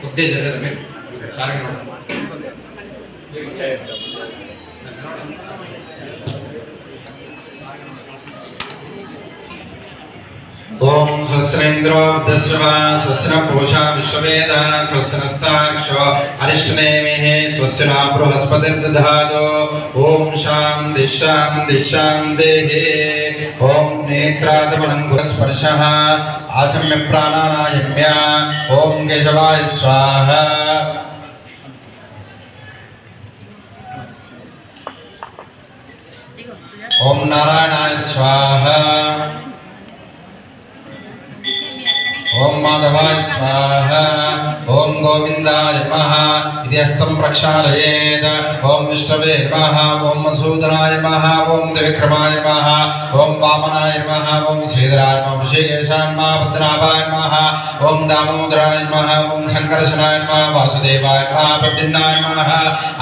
ಉದ್ದೇ ಜಗದ ಸಾರಿ ओम स्वस्नेन्द्रो दस्रवा स्वस्न पूषा विश्ववेद स्वस्नस्ताक्षो अरिष्टनेमिः स्वस्ना बृहस्पतिर्दधातु ओम शान्ति शान्ति शान्तिः ओम नेत्राजमनङ्गुस्पर्शः आचम्य प्राणानायम्य ओम केशवाय स्वाहा ओम नारायणाय स्वाहा ओम माधवाय स्वाहा ओम गोविंदाय नमः इति हस्तं प्रक्षालयेत् ओम विष्णवे नमः ओम मधुसूदनाय नमः ओम त्रिविक्रमाय नमः ओम वामनाय नमः ओम श्रीधराय नमः ऋषिकेशाय नमः पद्मनाभाय नमः ओम दामोदराय नमः ओम संकर्षणाय नमः वासुदेवाय नमः प्रद्युम्नाय नमः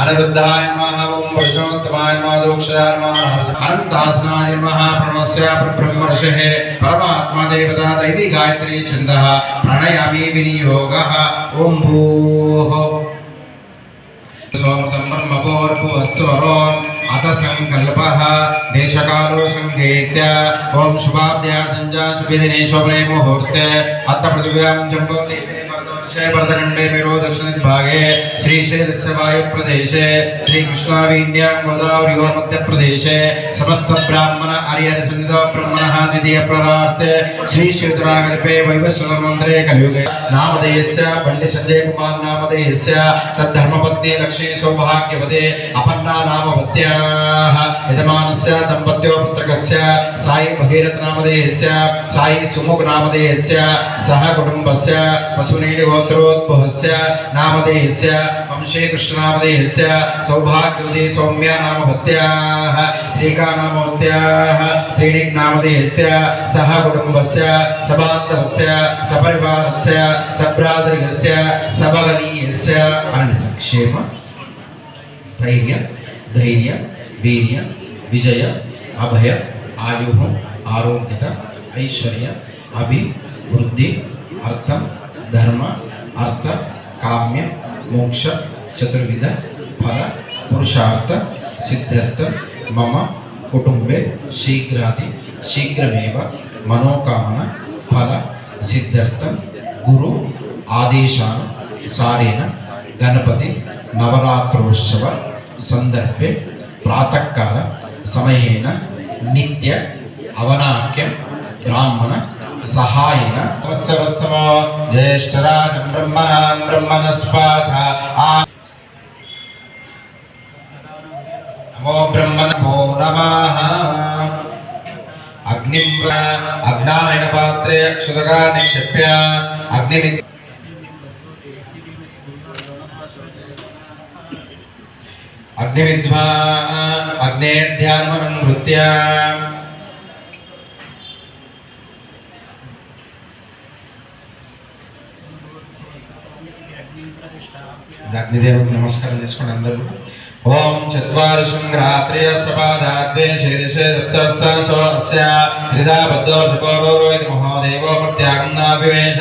अनिरुद्धाय नमः ओम पुरुषोत्तमाय नमः दोक्षाय नमः अनंतासनाय नमः प्रणवस्य ब्रह्मर्षिः परमात्मा देवता दैवी गायत्री छन्दः प्रणयामि विनियोगः ओम भूः सोमतं ब्रह्मपूर्वस्वरोम् अथ संकल्पः देशकालो संकेत्य ओम शुभाब्द्यार्थं च शुभदिने शुभे मुहूर्ते अथ पृथिव्यां जम्बोदीपे भरतखंडे मेरो दक्षिण भागे श्रीशैलस्य वायुप्रदेशे श्रीकृष्णावीन्यां गोदावरी मध्य प्रदेशे समस्त ब्राह्मण हरिहर सन्निधो ब्रह्मणः द्वितीय प्रदार्थे श्री शिवरागल्पे वैवस्वत मंत्रे कलियुगे नामधेयस्य पंडित संजय कुमार नामधेयस्य तद्धर्मपत्नी लक्ष्मी सौभाग्यवते अपर्णा नामवत्याः यजमानस्य दंपत्यो पुत्रकस्य साई भगीरथ नामधेयस्य साई सुमुख नामधेयस्य सह कुटुंबस्य पशुनील गोत्रोद्भवस्य नामधेयस्य वंशे कृष्णनामधेयस्य सौभाग्यवती सौम्या नामवत्याः श्रीका नामवत्याः श्रीनिक नामधेयस्य सह कुटुंबस्य सबान्धवस्य सपरिवारस्य सभ्रातृकस्य सबगनीयस्य अनसंक्षेम स्थैर्य धैर्य वीर्य विजय अभय आयुः आरोग्यता ऐश्वर्य अभिवृद्धि अर्थ धर्म अर्थ काम्य मोक्ष चतुर्विध फल पुरुषार्थ सिद्धार्थ मम कुटुंबे शीघ्रमेव मनोकामना फल सिद्धार्थ गुरु आदेशानुसारेण गणपति नवरात्रोत्सव संदर्भे प्रातःकाल समयेन नित्य अवनाक्य ब्राह्मण सहायेन वत्सवस्तमो ज्येष्ठराजं ब्रह्मणां ब्रह्मणस्पाथ नमो ब्रह्मणो नमः अग्निं अग्नानयन पात्रे अक्षतका निक्षिप्य अग्निविद्वा अग्नेर्ध्यानमनुवृत्य अग्निदेवतకు నమస్కారం చేసుకోండి అందరూ ओम चत्वारि संघ्रात्रे सपादाद्वे शीर्षे दत्तस्सोऽस्य हृदाबद्धो सपोरोरोहित महोदेवो प्रत्यागन्नाभिवेश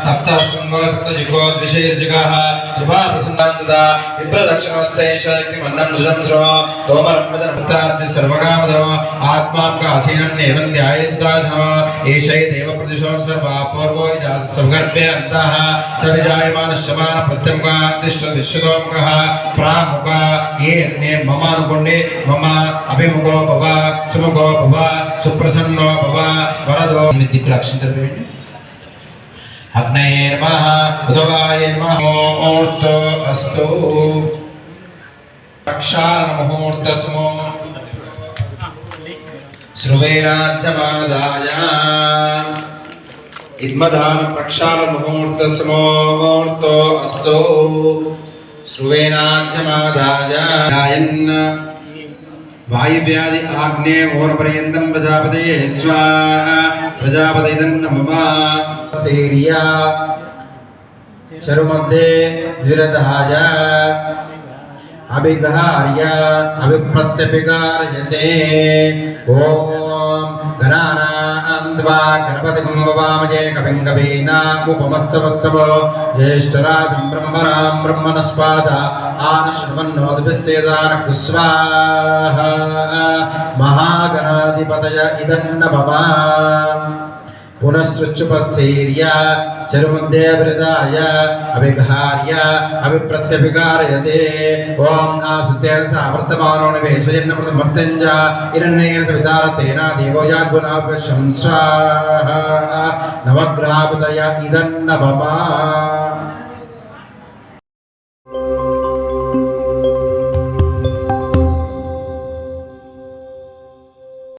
सप्तशृङ्गो सप्तजिगो द्विशीर्षिकः कृपाप्रसन्नान्ददा विप्रदक्षिणस्थैषयग्निमन्नं सुशंसो तोमरम्भजनमुक्तार्चि सर्वकामदो आत्मां कासीनं नेवं ध्यायेद्दाशनो एषै देवप्रतिशो सर्वा पूर्वो जातसर्वगर्भे अन्तः स विजायमानश्चमान प्रत्यमुखादिष्टविश्वतोमुखः प्रामुखः ये ने मम अनुकोंडे मम अभिमुखो भव सुमुखो भव सुप्रसन्नो भव वरदो मित्तिकुल अक्षंतल वेयंడి अग्नये नमः उदवाय नमः मुहूर्तो अस्तु प्रक्षालन मुहूर्तस्मो श्रुवेराज्यमादाय इद्मधान प्रक्षालन मुहूर्तस्मो मुहूर्तो अस्तु श्रुवेनाच्यमादाय वायुव्याधि आग्नेय ओरपर्यन्तं प्रजापतये स्वाहा प्रजापतिदं नमः स्थैर्या चरुमध्ये द्विरदाय अभिगार्य अभिप्रत्यभिगार्यते ओम गणानां नत्वा गणपतिं ववामहे कविं कवीनामुपमस्तवस्तवो ज्येष्ठराजं ब्रह्मणां ब्रह्मणस्पाद आनश्रवन्नोतिभिस्सेदानः स्वाहा महागणाधिपतय इदन्नमः पुनश्चुपस्थीर्य चरुमुद्देवृताय अभिघार्य अभिप्रत्यभिकारयते ओम आसतेन सावर्तमानो निवेशयन्न प्रथमर्तञ्च इरण्येन सवितारतेन देवो याग्गुणाभ्यशं स्वाहा नवग्रहापतय इदन्नमः